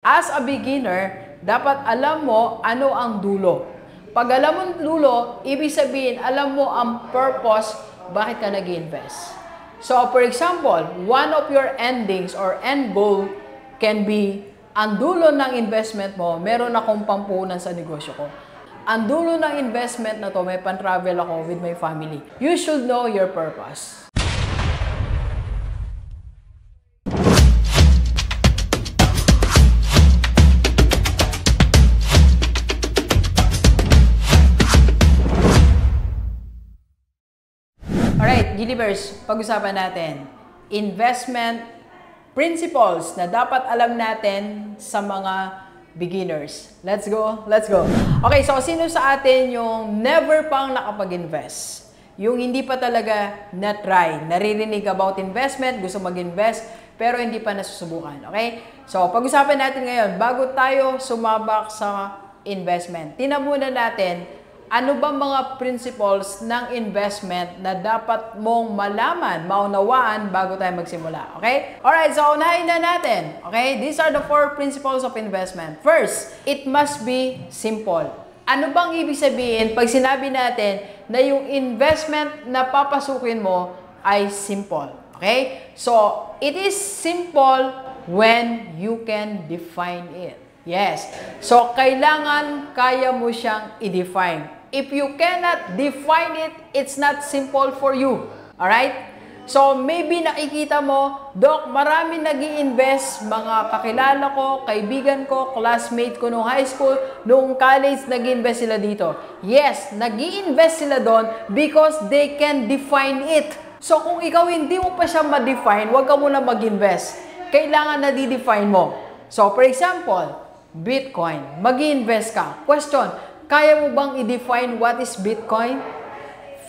As a beginner, dapat alam mo ano ang dulo. Pag alam mo ang dulo, ibig sabihin, alam mo ang purpose, bakit ka nag-invest. So, for example, one of your endings or end goal can be, ang dulo ng investment mo, meron akong pampunan sa negosyo ko. Ang dulo ng investment na to, may pan-travel ako with my family. You should know your purpose. Alright, Gilibers, pag-usapan natin, investment principles na dapat alam natin sa mga beginners. Let's go, let's go. Okay, so sino sa atin yung never pang nakapag-invest? Yung hindi pa talaga na-try, naririnig about investment, gusto mag-invest, pero hindi pa nasusubukan, okay? So, pag-usapan natin ngayon, bago tayo sumabak sa investment, tingnan muna natin, ano ba mga principles ng investment na dapat mong malaman, maunawaan bago tayo magsimula? Okay? Alright, so unahin na natin. Okay? These are the 4 principles of investment. First, it must be simple. Ano bang ibig sabihin pag sinabi natin na yung investment na papasukin mo ay simple? Okay? So, it is simple when you can define it. Yes. So, kailangan kaya mo siyang i-define. If you cannot define it, it's not simple for you. Alright? So, maybe nakikita mo, Doc, marami nag-i-invest, mga kakilala ko, kaibigan ko, classmate ko noong high school, noong college, nag-i-invest sila dito. Yes, nag-i-invest sila doon because they can define it. So, kung ikaw hindi mo pa siya ma-define, huwag ka muna mag-invest. Kailangan na di-define mo. So, for example, Bitcoin. Mag-i-invest ka. Question, kaya mo bang i-define what is Bitcoin?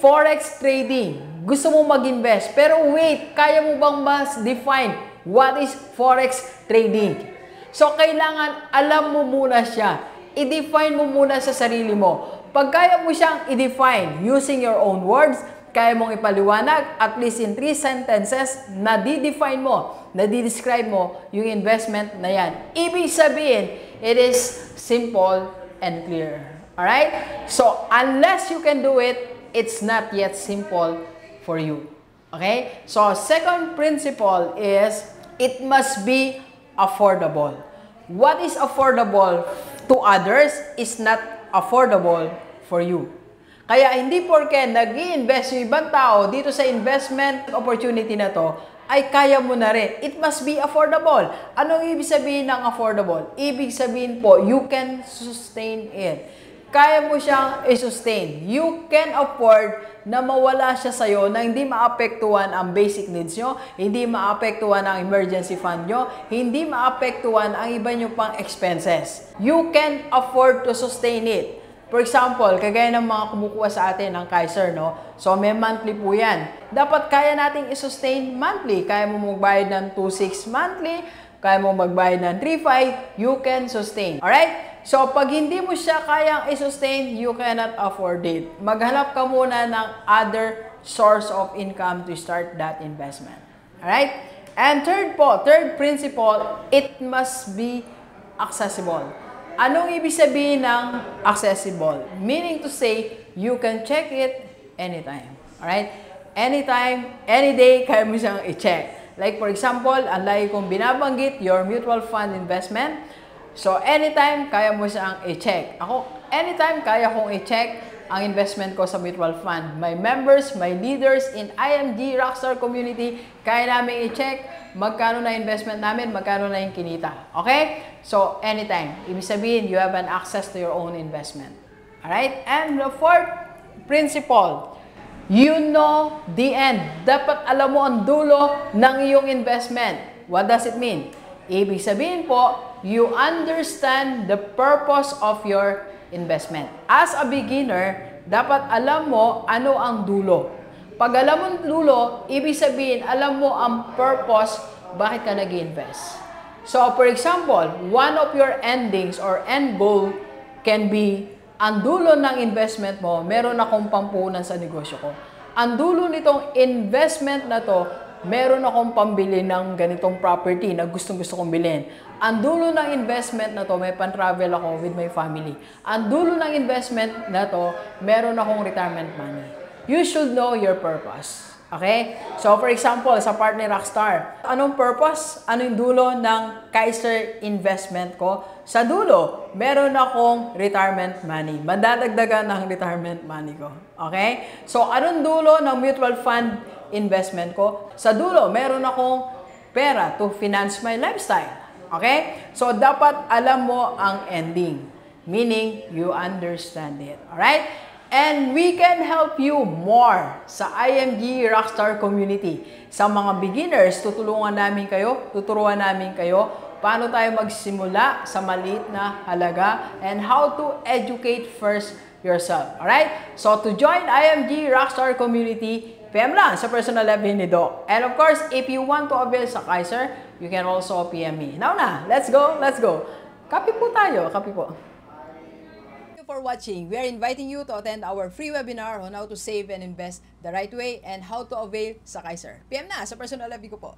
Forex trading. Gusto mo mag-invest. Pero wait, kaya mo bang mas define what is Forex trading? So, kailangan alam mo muna siya. I-define mo muna sa sarili mo. Pag kaya mo siyang i-define using your own words, kaya mong ipaliwanag at least in 3 sentences na di-define mo, na di-describe mo yung investment na yan. Ibig sabihin, it is simple and clear. Alright? So, unless you can do it, it's not yet simple for you. Okay? So, second principle is, it must be affordable. What is affordable to others is not affordable for you. Kaya hindi porke nag-i-invest yung ibang tao dito sa investment opportunity na to, ay kaya mo na rin. It must be affordable. Anong ibig sabihin ng affordable? Ibig sabihin po, you can sustain it. Kaya mo siyang i-sustain. You can afford na mawala siya sa'yo na hindi maapektuhan ang basic needs nyo, hindi maapektuhan ang emergency fund nyo, hindi maapektuhan ang iba nyo pang expenses. You can afford to sustain it. For example, kagaya ng mga kumukuha sa atin ng Kaiser, no? So, may monthly po yan. Dapat kaya nating i-sustain monthly. Kaya mo magbayad ng 2.6 monthly, kaya mo magbayad ng 3.5, you can sustain. Alright? So, pag hindi mo siya kayang i-sustain, you cannot afford it. Maghanap ka muna ng other source of income to start that investment. Alright? And third principle, it must be accessible. Anong ibig sabihin ng accessible? Meaning to say, you can check it anytime. Alright? Anytime, any day, kaya mo siyang i-check. Like for example, ang lagi kong binabanggit, your mutual fund investment. So, anytime, kaya mo siyang i-check. Ako, anytime, kaya kong i-check ang investment ko sa mutual fund. My members, my leaders in IMG Rockstar Community, kaya namin i-check magkano na investment namin, magkano na yung kinita. Okay? So, anytime. Ibig sabihin, you have an access to your own investment. Alright? And the fourth principle, you know the end. Dapat alam mo ang dulo ng iyong investment. What does it mean? Ibig sabihin po, you understand the purpose of your investment. As a beginner, dapat alam mo ano ang dulo. Pag alam mo ang dulo, ibig sabihin, alam mo ang purpose, bakit ka nag-invest. So, for example, one of your endings or end goal can be, ang dulo ng investment mo, meron akong pampunan sa negosyo ko. Ang dulo nitong investment na to, meron akong pambili ng ganitong property na gustong-gusto kong bilhin. Ang dulo ng investment na to, may pan-travel ako with my family. Ang dulo ng investment na to, meron akong retirement money. You should know your purpose. Okay? So, for example, sa part ni Rockstar, anong purpose? Ano yung dulo ng Kaiser investment ko? Sa dulo, meron akong retirement money. Madadagdagan ng retirement money ko. Okay? So, anong dulo ng mutual fund investment ko? Sa dulo, meron akong pera to finance my lifestyle. Okay? So, dapat alam mo ang ending. Meaning, you understand it. Alright? And we can help you more sa IMG Rockstar Community. Sa mga beginners, tuturuan namin kayo paano tayo magsimula sa maliit na halaga and how to educate first yourself. Alright? So to join IMG Rockstar Community, PM lang sa personal level ni Doc. And of course, if you want to avail sa Kaiser, you can also PM me. Now na, let's go, let's go. Kape po tayo, kape po. For watching. We are inviting you to attend our free webinar on how to save and invest the right way and how to avail sa Kaiser. PM na sa personal level ko po.